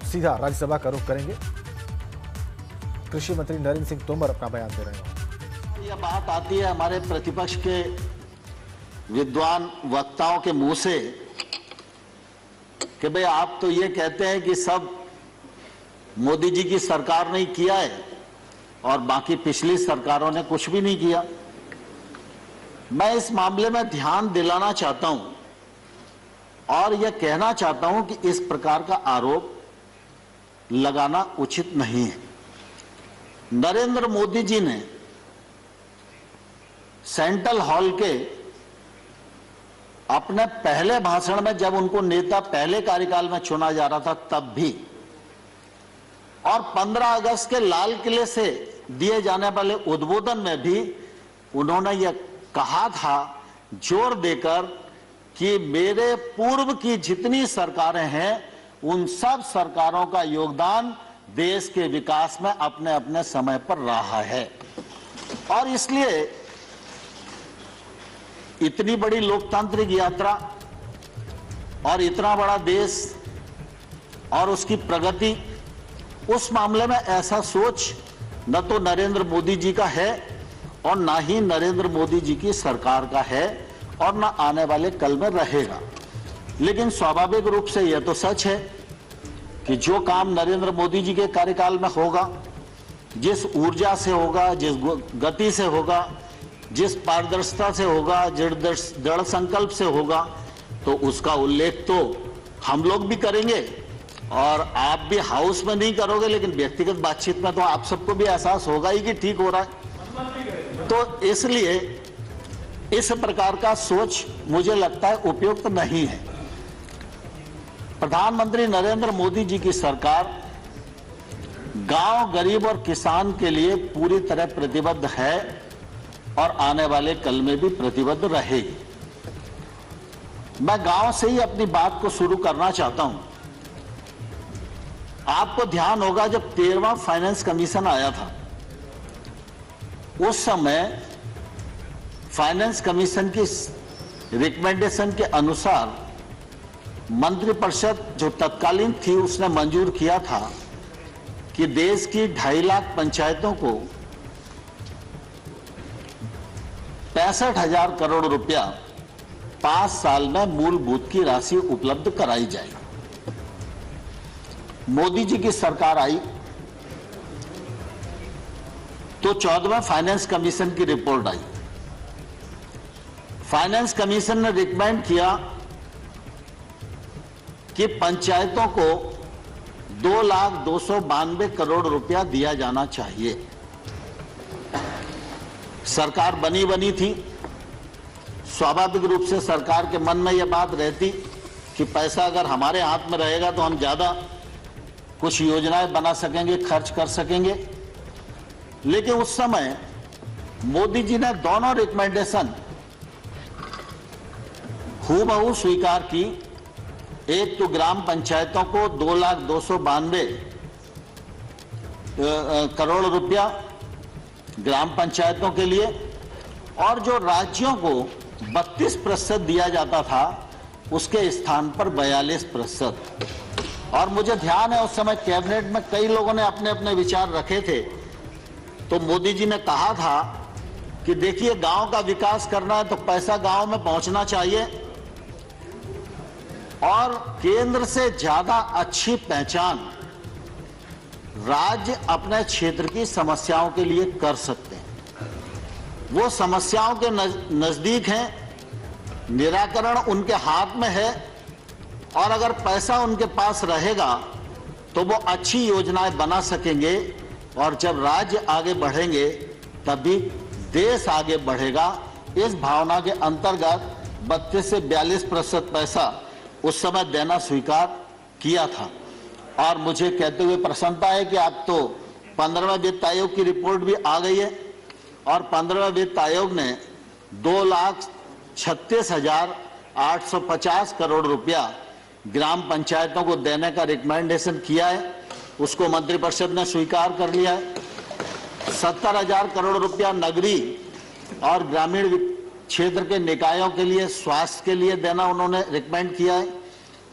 सीधा राज्यसभा का रुख करेंगे। कृषि मंत्री नरेंद्र सिंह तोमर अपना बयान दे रहे हैं। यह बात आती है हमारे प्रतिपक्ष के विद्वान वक्ताओं के मुंह से कि भाई आप तो ये कहते हैं कि सब मोदी जी की सरकार ने किया है और बाकी पिछली सरकारों ने कुछ भी नहीं किया। मैं इस मामले में ध्यान दिलाना चाहता हूं और यह कहना चाहता हूं कि इस प्रकार का आरोप लगाना उचित नहीं है। नरेंद्र मोदी जी ने सेंट्रल हॉल के अपने पहले भाषण में, जब उनको नेता पहले कार्यकाल में चुना जा रहा था तब भी, और 15 अगस्त के लाल किले से दिए जाने वाले उद्बोधन में भी उन्होंने यह कहा था जोर देकर कि मेरे पूर्व की जितनी सरकारें हैं उन सब सरकारों का योगदान देश के विकास में अपने अपने समय पर रहा है। और इसलिए इतनी बड़ी लोकतांत्रिक यात्रा और इतना बड़ा देश और उसकी प्रगति, उस मामले में ऐसा सोच न तो नरेंद्र मोदी जी का है और ना ही नरेंद्र मोदी जी की सरकार का है और ना आने वाले कल में रहेगा। लेकिन स्वाभाविक रूप से यह तो सच है कि जो काम नरेंद्र मोदी जी के कार्यकाल में होगा, जिस ऊर्जा से होगा, जिस गति से होगा, जिस पारदर्शिता से होगा, दृढ़ संकल्प से होगा, तो उसका उल्लेख तो हम लोग भी करेंगे और आप भी हाउस में नहीं करोगे, लेकिन व्यक्तिगत बातचीत में तो आप सबको भी एहसास होगा ही कि ठीक हो रहा है। तो इसलिए इस प्रकार का सोच मुझे लगता है उपयुक्त नहीं है। प्रधानमंत्री नरेंद्र मोदी जी की सरकार गांव, गरीब और किसान के लिए पूरी तरह प्रतिबद्ध है और आने वाले कल में भी प्रतिबद्ध रहेगी। मैं गांव से ही अपनी बात को शुरू करना चाहता हूं। आपको ध्यान होगा जब 13वां फाइनेंस कमीशन आया था, उस समय फाइनेंस कमीशन की रिकमेंडेशन के अनुसार मंत्रिपरिषद जो तत्कालीन थी उसने मंजूर किया था कि देश की 2.5 लाख पंचायतों को 65,000 करोड़ रुपया 5 साल में मूलभूत की राशि उपलब्ध कराई जाएगी। मोदी जी की सरकार आई तो 14वें फाइनेंस कमीशन की रिपोर्ट आई। फाइनेंस कमीशन ने रिकमेंड किया कि पंचायतों को 2,292 करोड़ रुपया दिया जाना चाहिए। सरकार बनी थी, स्वाभाविक रूप से सरकार के मन में यह बात रहती कि पैसा अगर हमारे हाथ में रहेगा तो हम ज्यादा कुछ योजनाएं बना सकेंगे, खर्च कर सकेंगे। लेकिन उस समय मोदी जी ने दोनों रिकमेंडेशन हूबहू स्वीकार की। एक तो ग्राम पंचायतों को 2,292 करोड़ रुपया ग्राम पंचायतों के लिए, और जो राज्यों को 32% दिया जाता था उसके स्थान पर 42%। और मुझे ध्यान है उस समय कैबिनेट में कई लोगों ने अपने अपने विचार रखे थे। तो मोदी जी ने कहा था कि देखिए, गांव का विकास करना है तो पैसा गांव में पहुंचना चाहिए और केंद्र से ज्यादा अच्छी पहचान राज्य अपने क्षेत्र की समस्याओं के लिए कर सकते हैं। वो समस्याओं के नजदीक हैं, निराकरण उनके हाथ में है, और अगर पैसा उनके पास रहेगा तो वो अच्छी योजनाएं बना सकेंगे। और जब राज्य आगे बढ़ेंगे तभी देश आगे बढ़ेगा। इस भावना के अंतर्गत 32 से 42% पैसा उस समय देना स्वीकार किया था। और मुझे कहते हुए प्रसन्नता है कि अब तो 15वें वित्त आयोग की रिपोर्ट भी आ गई है और 15वें वित्त आयोग ने 2,36,850 करोड़ रुपया ग्राम पंचायतों को देने का रिकमेंडेशन किया है। उसको मंत्रिपरिषद ने स्वीकार कर लिया है। 70,000 करोड़ रुपया नगरीय और ग्रामीण क्षेत्र के निकायों के लिए, स्वास्थ्य के लिए देना उन्होंने रिकमेंड किया है।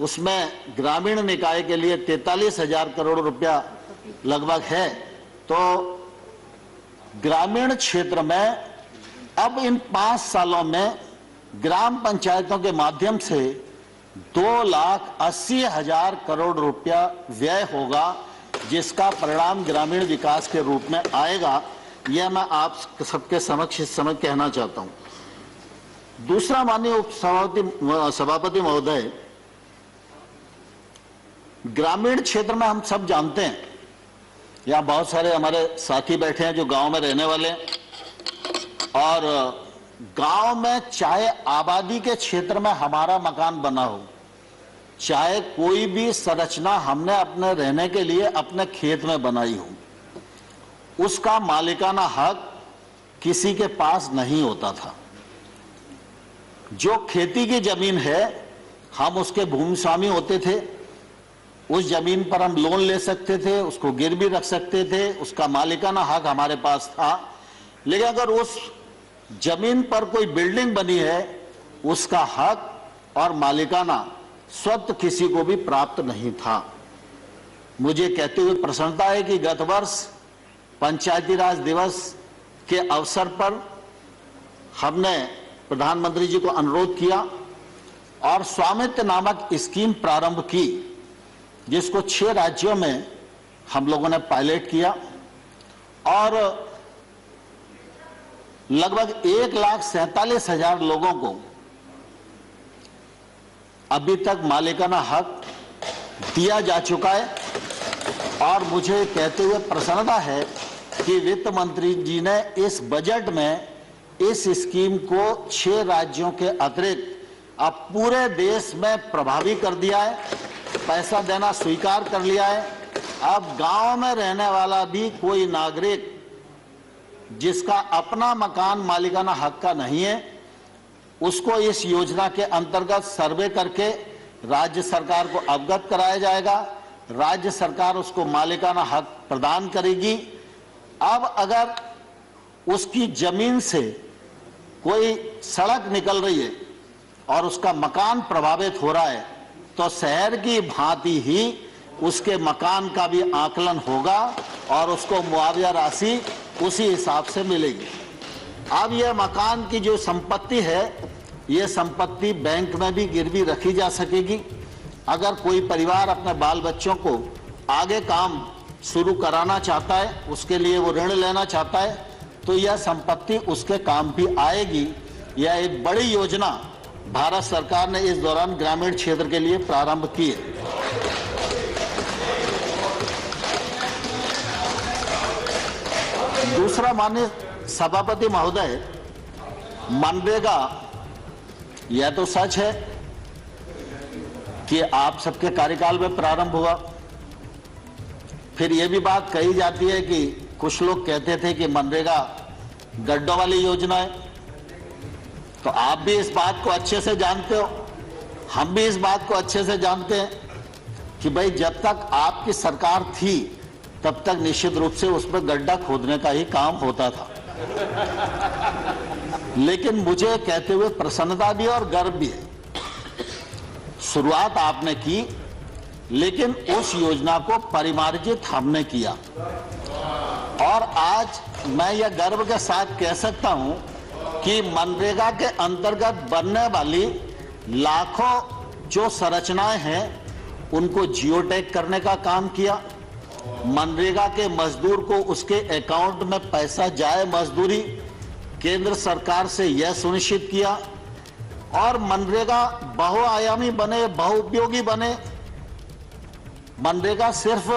उसमें ग्रामीण निकाय के लिए 43,000 करोड़ रुपया लगभग है। तो ग्रामीण क्षेत्र में अब इन 5 सालों में ग्राम पंचायतों के माध्यम से 2,80,000 करोड़ रुपया व्यय होगा, जिसका परिणाम ग्रामीण विकास के रूप में आएगा। यह मैं आप सबके समक्ष इस समय कहना चाहता हूं। दूसरा, माननीय उप सभापति महोदय, ग्रामीण क्षेत्र में हम सब जानते हैं, यहाँ बहुत सारे हमारे साथी बैठे हैं जो गांव में रहने वाले हैं, और गांव में चाहे आबादी के क्षेत्र में हमारा मकान बना हो, चाहे कोई भी संरचना हमने अपने रहने के लिए अपने खेत में बनाई हो, उसका मालिकाना हक किसी के पास नहीं होता था। जो खेती की जमीन है, हम उसके भूमि स्वामी होते थे, उस जमीन पर हम लोन ले सकते थे, उसको गिरवी रख सकते थे, उसका मालिकाना हक हमारे पास था। लेकिन अगर उस जमीन पर कोई बिल्डिंग बनी है, उसका हक और मालिकाना स्वतः किसी को भी प्राप्त नहीं था। मुझे कहते हुए प्रसन्नता है कि गत वर्ष पंचायती राज दिवस के अवसर पर हमने प्रधानमंत्री जी को अनुरोध किया और स्वामित्व नामक स्कीम प्रारंभ की, जिसको 6 राज्यों में हम लोगों ने पायलट किया और लगभग 1,47,000 लोगों को अभी तक मालिकाना हक दिया जा चुका है। और मुझे कहते हुए प्रसन्नता है कि वित्त मंत्री जी ने इस बजट में इस स्कीम को 6 राज्यों के अतिरिक्त अब पूरे देश में प्रभावी कर दिया है, पैसा देना स्वीकार कर लिया है। अब गांव में रहने वाला भी कोई नागरिक जिसका अपना मकान मालिकाना हक का नहीं है, उसको इस योजना के अंतर्गत सर्वे करके राज्य सरकार को अवगत कराया जाएगा। राज्य सरकार उसको मालिकाना हक प्रदान करेगी। अब अगर उसकी जमीन से कोई सड़क निकल रही है और उसका मकान प्रभावित हो रहा है, तो शहर की भांति ही उसके मकान का भी आकलन होगा और उसको मुआवजा राशि उसी हिसाब से मिलेगी। अब यह मकान की जो संपत्ति है, यह संपत्ति बैंक में भी गिरवी रखी जा सकेगी। अगर कोई परिवार अपने बाल बच्चों को आगे काम शुरू कराना चाहता है, उसके लिए वो ऋण लेना चाहता है, तो यह संपत्ति उसके काम भी आएगी। यह एक बड़ी योजना भारत सरकार ने इस दौरान ग्रामीण क्षेत्र के लिए प्रारंभ की है। दूसरा, माननीय सभापति महोदय, मनरेगा, यह तो सच है कि आप सबके कार्यकाल में प्रारंभ हुआ। फिर यह भी बात कही जाती है कि कुछ लोग कहते थे कि मनरेगा गड्ढों वाली योजना है। तो आप भी इस बात को अच्छे से जानते हो, हम भी इस बात को अच्छे से जानते हैं कि भाई जब तक आपकी सरकार थी तब तक निश्चित रूप से उसमें गड्ढा खोदने का ही काम होता था। लेकिन मुझे कहते हुए प्रसन्नता भी और गर्व भी है, शुरुआत आपने की, लेकिन उस योजना को परिमार्जित हमने किया। और आज मैं यह गर्व के साथ कह सकता हूं कि मनरेगा के अंतर्गत बनने वाली लाखों जो संरचनाएं हैं, उनको जियोटैग करने का काम किया। मनरेगा के मजदूर को उसके अकाउंट में पैसा जाए मजदूरी, केंद्र सरकार से यह सुनिश्चित किया। और मनरेगा बहुआयामी बने, बहुउपयोगी बने। मनरेगा सिर्फ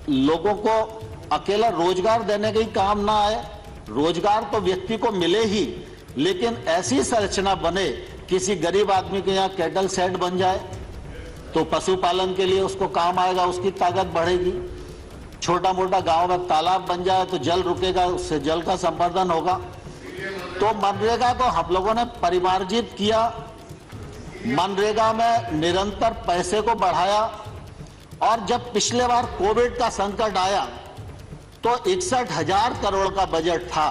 लोगों को अकेला रोजगार देने का ही काम ना आए, रोजगार तो व्यक्ति को मिले ही, लेकिन ऐसी संरचना बने, किसी गरीब आदमी के यहाँ कैटल शेड बन जाए तो पशुपालन के लिए उसको काम आएगा, उसकी ताकत बढ़ेगी। छोटा मोटा गांव में तालाब बन जाए तो जल रुकेगा, उससे जल का संवर्धन होगा। तो मनरेगा को हम लोगों ने परिमार्जित किया, मनरेगा में निरंतर पैसे को बढ़ाया। और जब पिछले बार कोविड का संकट आया तो 61,000 करोड़ का बजट था,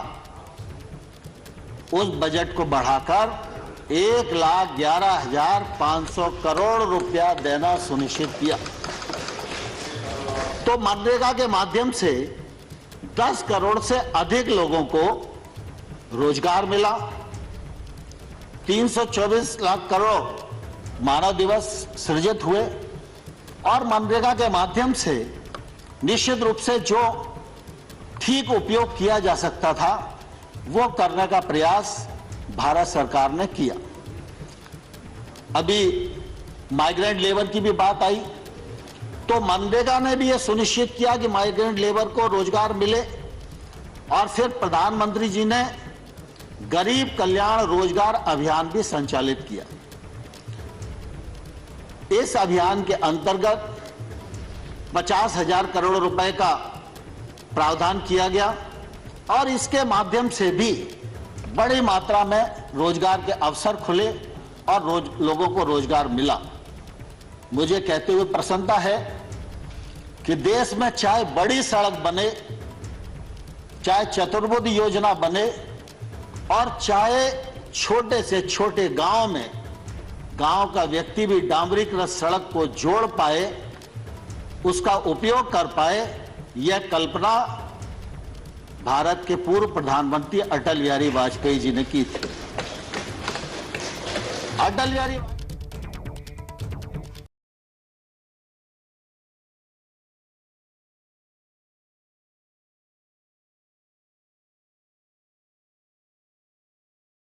उस बजट को बढ़ाकर 1,11,500 करोड़ रुपया देना सुनिश्चित किया। तो मनरेगा के माध्यम से 10 करोड़ से अधिक लोगों को रोजगार मिला। 324 लाख करोड़ मानव दिवस सृजित हुए और मनरेगा के माध्यम से निश्चित रूप से जो ठीक उपयोग किया जा सकता था वो करने का प्रयास भारत सरकार ने किया। अभी माइग्रेंट लेबर की भी बात आई, तो मनरेगा ने भी यह सुनिश्चित किया कि माइग्रेंट लेबर को रोजगार मिले और फिर प्रधानमंत्री जी ने गरीब कल्याण रोजगार अभियान भी संचालित किया। इस अभियान के अंतर्गत 50,000 करोड़ रुपए का प्रावधान किया गया और इसके माध्यम से भी बड़ी मात्रा में रोजगार के अवसर खुले और लोगों को रोजगार मिला। मुझे कहते हुए प्रसन्नता है कि देश में चाहे बड़ी सड़क बने, चाहे चतुर्भुज योजना बने और चाहे छोटे से छोटे गांव में गांव का व्यक्ति भी डामरीकृत सड़क को जोड़ पाए, उसका उपयोग कर पाए, यह कल्पना भारत के पूर्व प्रधानमंत्री अटल बिहारी वाजपेयी जी ने की थी। अटल बिहारी